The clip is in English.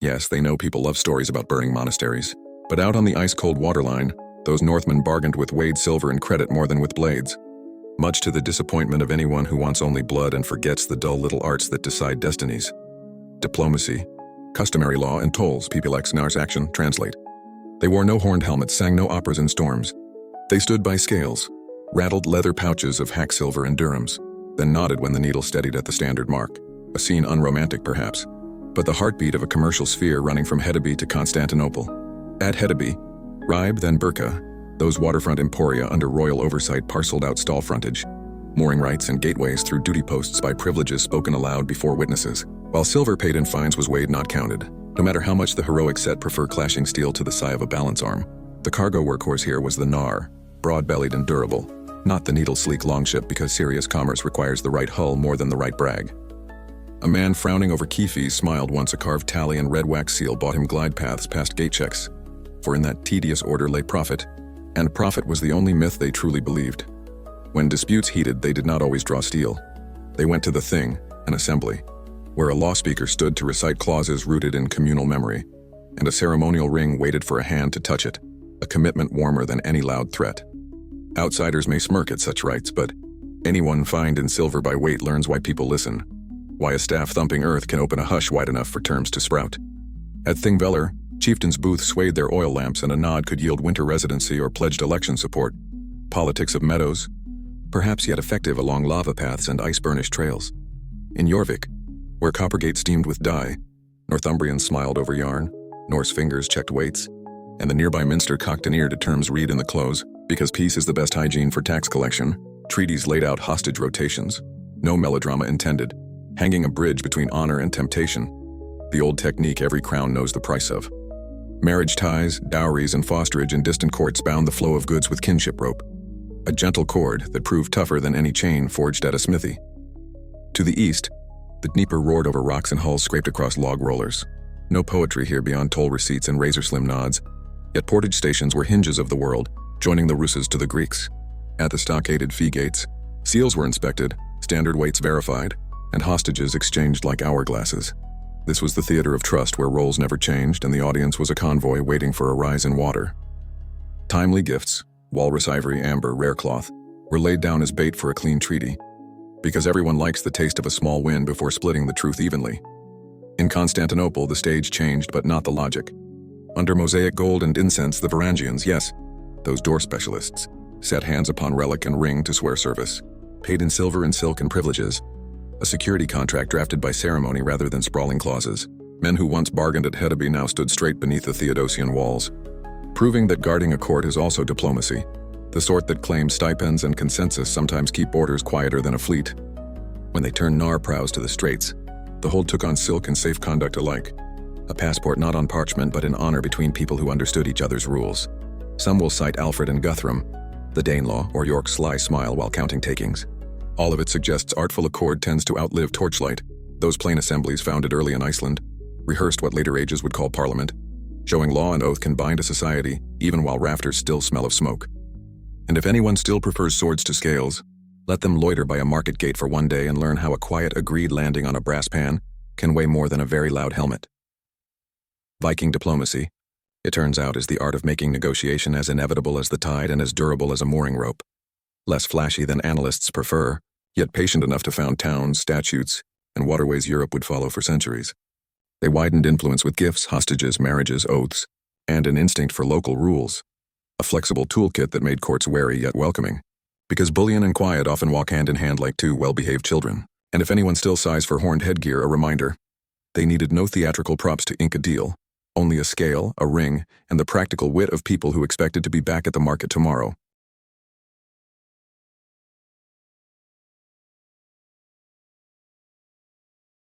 Yes, they know people love stories about burning monasteries. But out on the ice-cold waterline, those Northmen bargained with weighed silver and credit more than with blades. Much to the disappointment of anyone who wants only blood and forgets the dull little arts that decide destinies. Diplomacy, customary law, and tolls, people ex nars action, translate. They wore no horned helmets, sang no operas in storms. They stood by scales, rattled leather pouches of hack silver and dirhams, then nodded when the needle steadied at the standard mark. A scene unromantic, perhaps, but the heartbeat of a commercial sphere running from Hedeby to Constantinople. At Hedeby, Ribe, then Burka, those waterfront emporia under royal oversight parceled out stall frontage, mooring rights and gateways through duty posts by privileges spoken aloud before witnesses, while silver paid in fines was weighed, not counted. No matter how much the heroic set prefer clashing steel to the sigh of a balance arm, the cargo workhorse here was the Nar, broad-bellied and durable, not the needle-sleek longship, because serious commerce requires the right hull more than the right brag. A man frowning over key fees smiled once a carved tally and red wax seal bought him glide paths past gate checks, for in that tedious order lay profit, and profit was the only myth they truly believed. When disputes heated, they did not always draw steel. They went to the thing, an assembly, where a law speaker stood to recite clauses rooted in communal memory, and a ceremonial ring waited for a hand to touch it, a commitment warmer than any loud threat. Outsiders may smirk at such rites, but anyone fined in silver by weight learns why people listen, why a staff-thumping earth can open a hush wide enough for terms to sprout. At Thingvellir, chieftains' booths swayed their oil lamps, and a nod could yield winter residency or pledged election support. Politics of meadows, perhaps yet effective along lava paths and ice-burnished trails. In Jorvik, where Coppergate steamed with dye, Northumbrians smiled over yarn, Norse fingers checked weights, and the nearby minster cocked an ear to terms read in the close, because peace is the best hygiene for tax collection. Treaties laid out hostage rotations, no melodrama intended, hanging a bridge between honor and temptation, the old technique every crown knows the price of. Marriage ties, dowries, and fosterage in distant courts bound the flow of goods with kinship rope, a gentle cord that proved tougher than any chain forged at a smithy. To the east, the Dnieper roared over rocks and hulls scraped across log rollers. No poetry here beyond toll receipts and razor-slim nods, yet portage stations were hinges of the world, joining the Russes to the Greeks. At the stockaded fee gates, seals were inspected, standard weights verified, and hostages exchanged like hourglasses. This was the theater of trust where roles never changed, and the audience was a convoy waiting for a rise in water. Timely gifts, walrus ivory, amber, rare cloth, were laid down as bait for a clean treaty, because everyone likes the taste of a small win before splitting the truth evenly. In Constantinople, the stage changed, but not the logic. Under mosaic gold and incense, the Varangians, yes, those door specialists, set hands upon relic and ring to swear service, paid in silver and silk and privileges, a security contract drafted by ceremony rather than sprawling clauses. Men who once bargained at Hedeby now stood straight beneath the Theodosian walls, proving that guarding a court is also diplomacy, the sort that claims stipends and consensus sometimes keep borders quieter than a fleet. When they turned Nar prows to the straits, the hold took on silk and safe conduct alike, a passport not on parchment but in honor between people who understood each other's rules. Some will cite Alfred and Guthrum, the Danelaw, or York's sly smile while counting takings. All of it suggests artful accord tends to outlive torchlight. Those plain assemblies founded early in Iceland, rehearsed what later ages would call parliament, showing law and oath can bind a society even while rafters still smell of smoke. And if anyone still prefers swords to scales, let them loiter by a market gate for one day and learn how a quiet agreed landing on a brass pan can weigh more than a very loud helmet. Viking diplomacy, it turns out, is the art of making negotiation as inevitable as the tide and as durable as a mooring rope. Less flashy than analysts prefer, yet patient enough to found towns, statutes, and waterways Europe would follow for centuries. They widened influence with gifts, hostages, marriages, oaths, and an instinct for local rules, a flexible toolkit that made courts wary yet welcoming, because bullion and quiet often walk hand in hand like two well-behaved children. And if anyone still sighs for horned headgear, a reminder, they needed no theatrical props to ink a deal, only a scale, a ring, and the practical wit of people who expected to be back at the market tomorrow.